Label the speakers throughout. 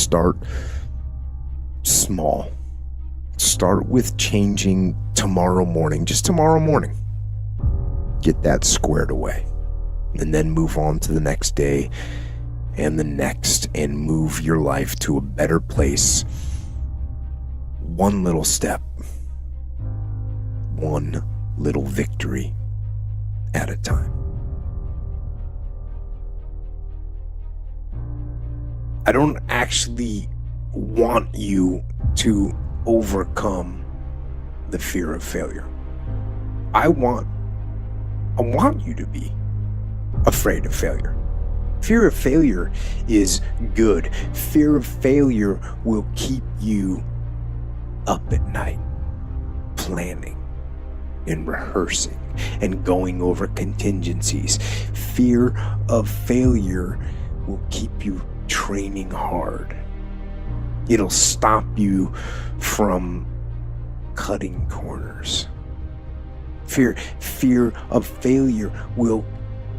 Speaker 1: start small. Start with changing tomorrow morning, just tomorrow morning. Get that squared away. And then move on to the next day and the next, and move your life to a better place. One little step, one little victory at a time. I don't actually want you to overcome the fear of failure. I want you to be afraid of failure. Fear of failure is good. Fear of failure will keep you up at night, planning and rehearsing and going over contingencies. Fear of failure will keep you training hard. It'll stop you from cutting corners. Fear of failure will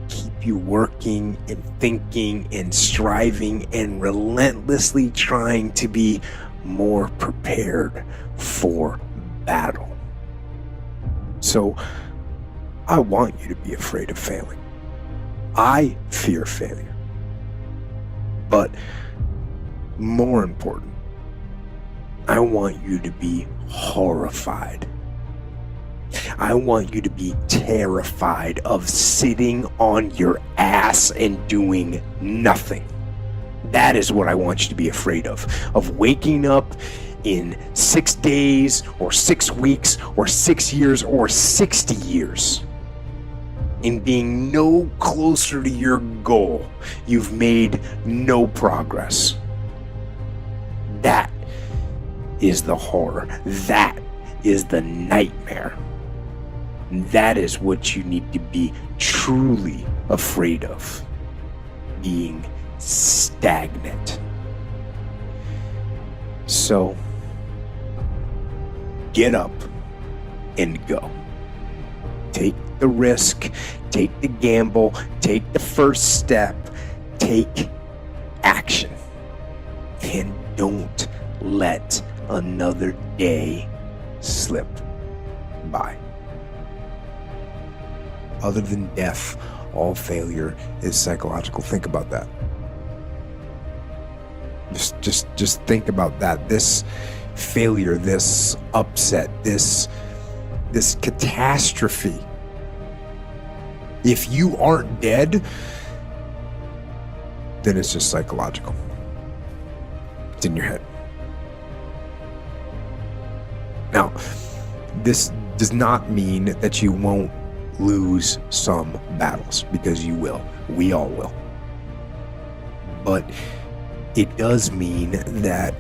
Speaker 1: keep you working and thinking and striving and relentlessly trying to be more prepared for battle. So I want you to be afraid of failing. I fear failure. But more important, I want you to be horrified. I want you to be terrified of sitting on your ass and doing nothing. That is what I want you to be afraid of waking up in 6 days or 6 weeks or 6 years or 60 years and being no closer to your goal. You've made no progress. That is the horror. That is the nightmare. That is what you need to be truly afraid of. Being stagnant. So, get up and go. Take the risk, take the gamble, take the first step, take action. And don't let another day slip by. Other than death, all failure is psychological. Think about that. Just think about that. This failure, this upset, this catastrophe. If you aren't dead, then it's just psychological. It's in your head. Now, this does not mean that you won't lose some battles, because you will. We all will. But it does mean that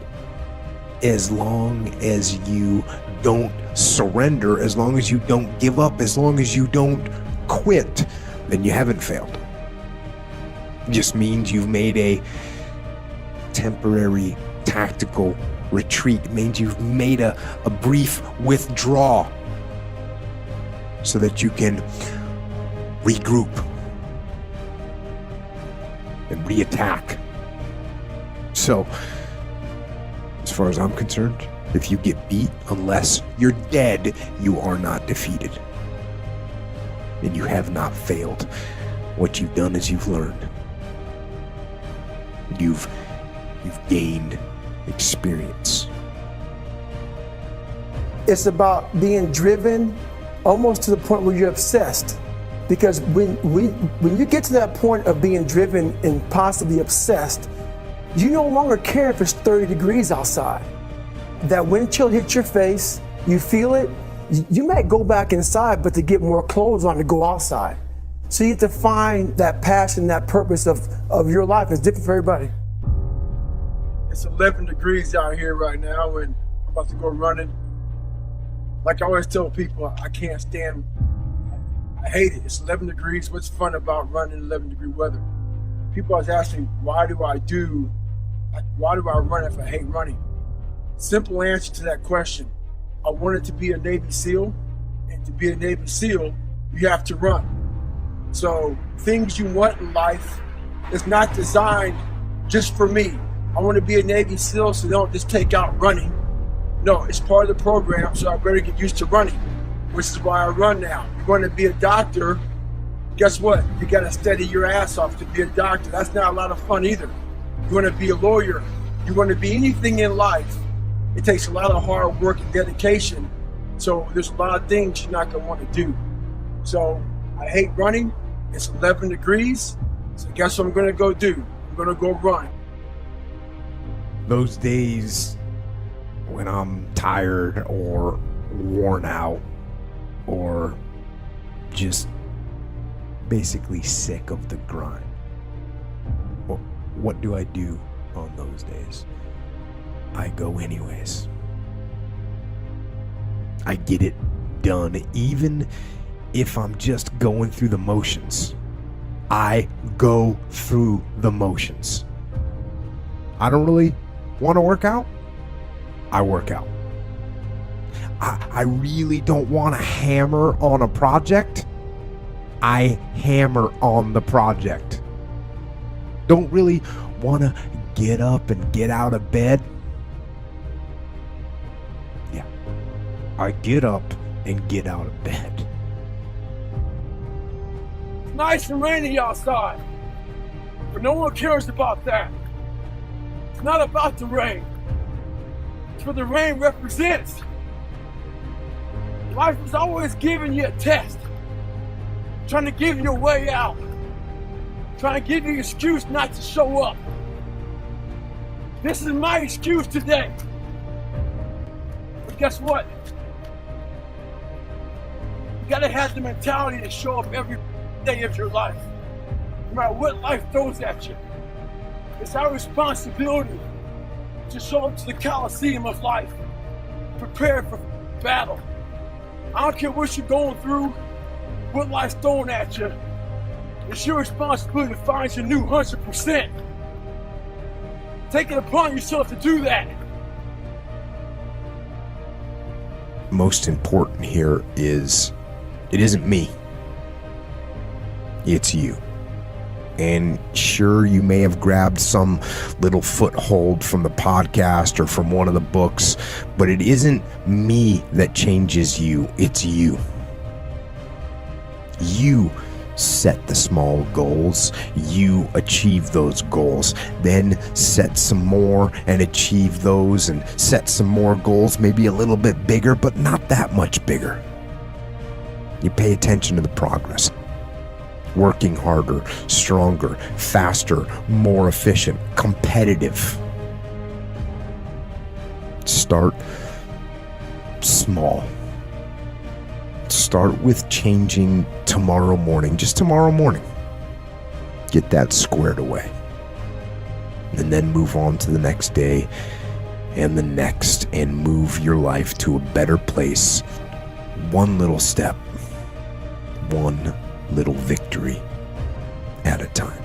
Speaker 1: as long as you don't surrender, as long as you don't give up, as long as you don't quit, then you haven't failed. It just means you've made a temporary tactical retreat. It means you've made a brief withdrawal so that you can regroup and reattack. So, as far as I'm concerned, if you get beat, unless you're dead, you are not defeated. And you have not failed. What you've done is you've learned. You've gained experience.
Speaker 2: It's about being driven almost to the point where you're obsessed. Because when you get to that point of being driven and possibly obsessed, you no longer care if it's 30 degrees outside. That wind chill hits your face, you feel it, you might go back inside, but to get more clothes on to go outside. So you have to find that passion, that purpose of your life. It's different for everybody.
Speaker 3: It's 11 degrees out here right now, and I'm about to go running. Like I always tell people, I can't stand, I hate it. It's 11 degrees. What's fun about running in 11 degree weather? People always ask me, why do I run if I hate running? Simple answer to that question. I wanted to be a Navy SEAL, and to be a Navy SEAL, you have to run. So things you want in life is not designed just for me. I want to be a Navy SEAL, so they don't just take out running. No, it's part of the program, so I better get used to running, which is why I run now. You want to be a doctor, guess what? You got to study your ass off to be a doctor. That's not a lot of fun either. You want to be a lawyer. You want to be anything in life. It takes a lot of hard work and dedication. So there's a lot of things you're not going to want to do. So I hate running. It's 11 degrees. So guess what I'm going to go do? I'm going to go run.
Speaker 1: Those days when I'm tired or worn out or just basically sick of the grind. Well, what do I do on those days? I go anyways. I get it done, even if I'm just going through the motions. I go through the motions. I don't really want to work out. I work out. I really don't want to hammer on a project. I hammer on the project. Don't really want to get up and get out of bed. Yeah, I get up and get out of bed.
Speaker 3: It's nice and rainy outside, but no one cares about that. It's not about the rain. It's what the rain represents. Life is always giving you a test, trying to give you a way out, trying to give you an excuse not to show up. This is my excuse today. But guess what? You gotta have the mentality to show up every day of your life, no matter what life throws at you. It's our responsibility to show up to the Coliseum of life, prepared for battle. I don't care what you're going through, what life's throwing at you. It's your responsibility to find your new 100%. Take it upon yourself to do that.
Speaker 1: Most important here is it isn't me. It's you. And sure, you may have grabbed some little foothold from the podcast or from one of the books, but it isn't me that changes you. It's you. You set the small goals. You achieve those goals. Then set some more and achieve those, and set some more goals, maybe a little bit bigger, but not that much bigger. You pay attention to the progress. Working harder, stronger, faster, more efficient, competitive. Start small. Start with changing tomorrow morning, just tomorrow morning. Get that squared away. And then move on to the next day and the next, and move your life to a better place. One little step, one little victory at a time.